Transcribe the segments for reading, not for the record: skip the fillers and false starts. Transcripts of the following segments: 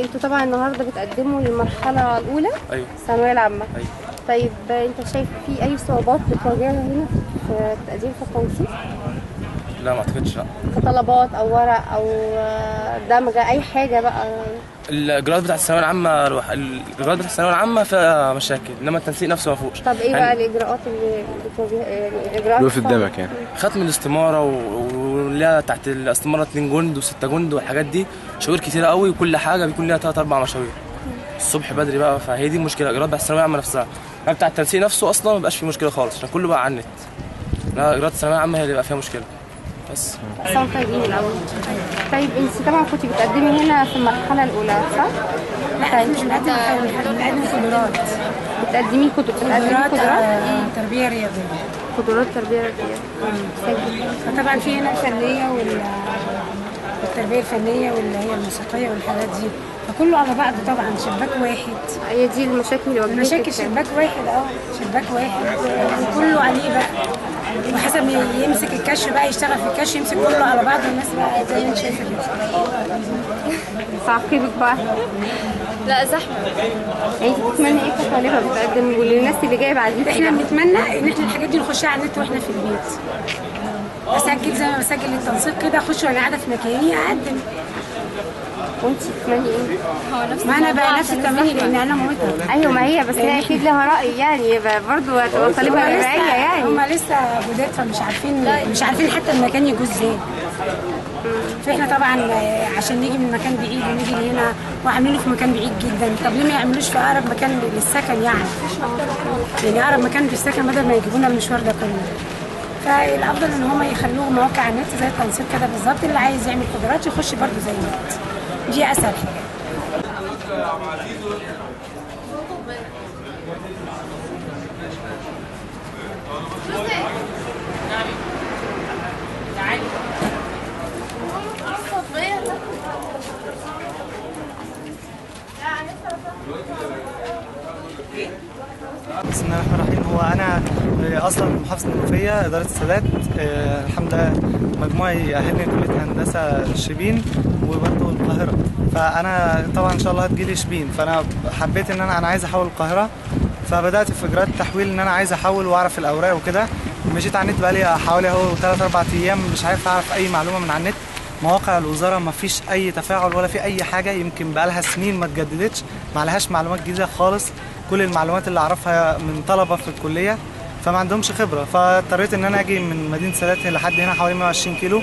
انتوا طبعا النهارده بتقدموا للمرحله الاولى. ايوه. الثانويه العامه. ايوه. طيب انت شايف في اي صعوبات بتواجهها هنا في التقديم في التنسيق؟ لا ما اعتقدش، لا. كطلبات او ورق او دمج اي حاجه بقى؟ الاجراءات بتاعت الثانويه العامه الاجراءات بتاعت الثانويه العامه فيها مشاكل، انما التنسيق نفسه ما فيهوش. طب ايه بقى الاجراءات اللي بتواجهها؟ يعني الاجراءات في الدمج يعني ختم الاستماره ولها تحت الاستماره 2 جند و6 جند والحاجات دي شهور كتيره قوي، وكل حاجه بيكون لها 3 4 مشاوير الصبح بدري بقى. فهي دي المشكله، الاجراءات بتاعت الثانويه العامه نفسها. بتاع التنسيق نفسه اصلا ما بقاش فيه مشكله خالص عشان كله بقى على النت. لا، اجراءات الثانويه العامه هي اللي بقى فيها مشكله بس. طيبين الاول. طيب انت طبعا كنت بتقدمي هنا في المرحله الاولى صح؟ لا مش بنقدم بنقدم قدرات. بتقدمي قدرات تربيه رياضيه. قدرات تربيه رياضيه. فطبعا في هنا الفنيه والتربيه الفنيه واللي هي الموسيقيه والحاجات دي، فكله على بعضه طبعا شباك واحد. هي دي المشاكل اللي واجهتك؟ مشاكل شباك واحد، شباك واحد وكله عليه بقى، وحسب يمسك الكشف بقى يشتغل في الكشف يمسك كله على بعض، الناس بقى زي ما انت شايفه كده. تعقيبك بقى؟ لا زحمه. انت بتتمني ايه كطالبه بتقدم وللناس اللي جايه بعدين؟ احنا بنتمنى ان احنا الحاجات دي نخشها على النت واحنا في البيت. اسجل زي ما بسجل التنسيق كده، اخش وانا قاعده في مكاني اقدم. وانت بتتمني ايه؟ ما انا بقى نفس التمني لان انا مامتها. ايوه ما هي بس هي اكيد لها راي يعني برضه هتبقى طالبه جامعيه يعني. هم لسه جداد فمش عارفين حتى المكان يجوز ازاي. فاحنا طبعا عشان نيجي من مكان بعيد ونيجي هنا وعاملينه في مكان بعيد جدا، طب ليه ما يعملوش في اقرب مكان للسكن يعني اقرب مكان للسكن بدل ما يجيبونا المشوار ده كله. فالافضل ان هم يخلوه مواقع على النت زي التنسيق كده بالظبط، اللي عايز يعمل قدرات يخش برضه زي النت، دي اسهل حاجه. بسم الله الرحمن الرحيم. هو انا اصلا من محافظه المنوفيه اداره السادات. الحمد لله مجموعي يأهلني كليه هندسه شبين وبرضه القاهره، فانا طبعا ان شاء الله هتجيلي شبين، فانا حبيت ان انا عايز احول القاهره، فبدات في اجراءات التحويل ان انا عايز احول واعرف الاوراق وكده. مشيت على النت بقالي حوالي اهو 3 4 ايام مش عارف اعرف اي معلومه من على النت. مواقع الوزاره ما فيش اي تفاعل ولا في اي حاجه، يمكن بقالها سنين ما اتجددتش، ما عليهاش معلومات جديده خالص. كل المعلومات اللي اعرفها من طلبه في الكليه فما عندهمش خبره، فاضطريت ان انا اجي من مدينه سادات لحد هنا حوالي 120 كيلو.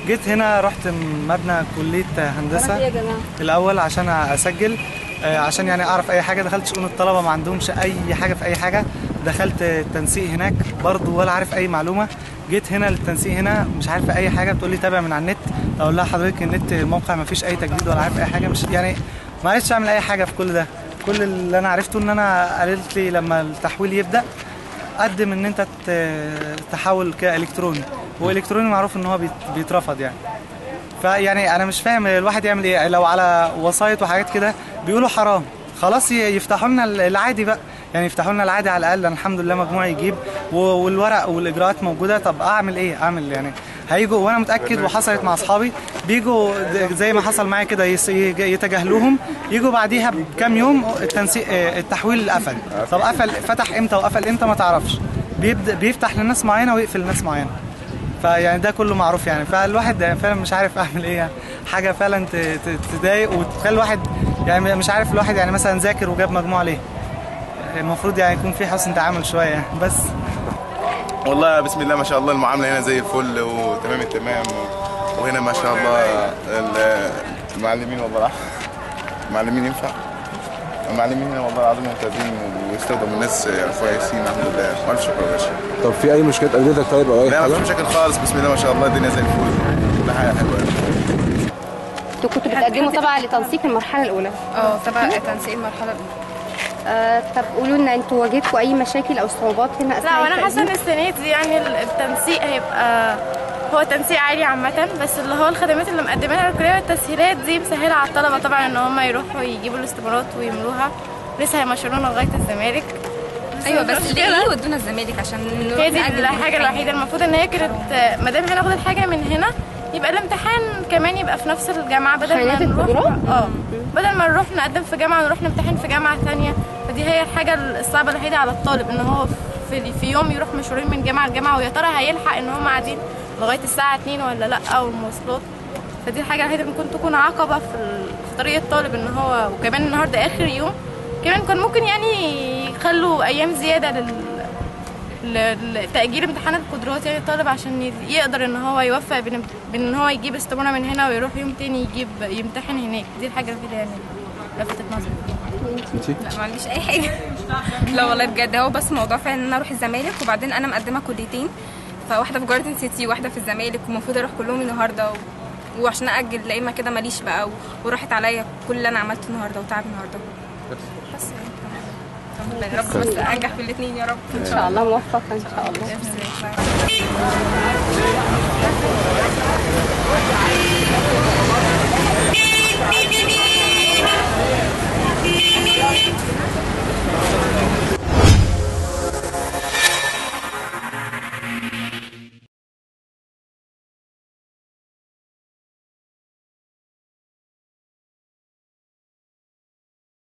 جيت هنا رحت مبنى كليه هندسه الاول عشان اسجل، عشان يعني اعرف اي حاجه. دخلت شؤون الطلبه ما عندهمش اي حاجه في اي حاجه. دخلت التنسيق هناك برضو ولا عارف اي معلومه. جيت هنا للتنسيق هنا مش عارف اي حاجه، بتقول لي تابع من على النت. اقول لها حضرتك النت الموقع ما فيش اي تجديد ولا عارف اي حاجه، مش يعني ما عرفتش اعمل اي حاجه في كل ده. كل اللي انا عرفته ان انا قالت لي لما التحويل يبدا قدم ان انت تحول كالكتروني، والكتروني معروف ان هو بيترفض يعني. فيعني انا مش فاهم الواحد يعمل ايه. لو على وسايط وحاجات كده بيقولوا حرام، خلاص يفتحوا لنا العادي بقى، يعني يفتحوا لنا العادي على الاقل. انا الحمد لله مجموعي يجيب والورق والاجراءات موجوده. طب اعمل ايه؟ اعمل يعني هيجوا، وانا متاكد وحصلت مع اصحابي بيجوا زي ما حصل معايا كده يتجاهلوهم، يجوا بعديها بكام يوم التنسيق التحويل قفل. طب قفل فتح امتى وقفل امتى ما تعرفش، بيفتح لناس معينه ويقفل لناس معينه. فيعني ده كله معروف يعني. فالواحد فعلا مش عارف اعمل ايه يعني. حاجه فعلا تضايق وتخلي الواحد يعني مش عارف. الواحد يعني مثلا ذاكر وجاب مجموع ليه؟ المفروض يعني يكون في حسن تعامل شويه يعني. بس والله بسم الله ما شاء الله المعامله هنا زي الفل وتمام التمام، وهنا ما شاء الله المعلمين والله المعلمين ينفع المعلمين هنا والله العظيم ممتازين ويستخدموا الناس كويسين الحمد لله. والف شكر يا باشا. طب في اي مشكلات قابلتك طيب او اي حاجه؟ لا ما في مشاكل خالص، بسم الله ما شاء الله الدنيا زي الفل، كل حاجه حلوه. انتوا كنتوا بتقدموا طبعا لتنسيق المرحله الاولى؟ تبع تنسيق المرحله الاولى. طب قولوا لنا انتوا واجهتوا اي مشاكل او صعوبات هنا اثناء لا، وانا حاسه ان السنه دي يعني التنسيق هيبقى هو تنسيق عالي عامة، بس اللي هو الخدمات اللي مقدمينها الكلية والتسهيلات دي مسهلة على الطلبة طبعا ان هم يروحوا يجيبوا الاستمارات ويملوها. لسه هيمشرونا لغاية الزمالك. ايوه بس ليه يودونا الزمالك عشان هي دي الحاجة الوحيدة المفروض ان هي كانت ما دام هناخد الحاجة من هنا يبقى الامتحان كمان يبقى في نفس الجامعة، بدل ما نروح بدل ما نروح نقدم في جامعة ونروح نمتحن في جامعة ثانية. فدي هي الحاجة الصعبة الوحيدة على الطالب، ان هو في يوم يروح مشوارين من جامعة لجامعة، ويا ترى هيلحق ان هم قاعدين لغاية الساعة 2 ولا لا، والمواصلات. فدي الحاجة الوحيدة اللي ممكن تكون عقبة في طريق الطالب، ان هو وكمان النهارده آخر يوم كمان كان ممكن يعني يخلوا أيام زيادة لتأجيل امتحان القدرات يعني الطالب عشان يقدر ان هو يوفق بين ان هو يجيب استمارة من هنا ويروح يوم تاني يمتحن هناك. دي الحاجة الوحيدة يعني لفتت نظري. لا ما عنديش اي حاجه. لا والله بجد، هو بس موضوع فعلا ان انا اروح الزمالك، وبعدين انا مقدمه كليتين، فواحده في جاردن سيتي وواحده في الزمالك، والمفروض اروح كلهم النهارده وعشان اجل لا اما كده ماليش بقى وراحت عليا كل اللي انا عملته النهارده وتعب النهارده بس يعني. يا رب بس انجح في الاثنين يا رب ان شاء الله موفقه ان شاء الله.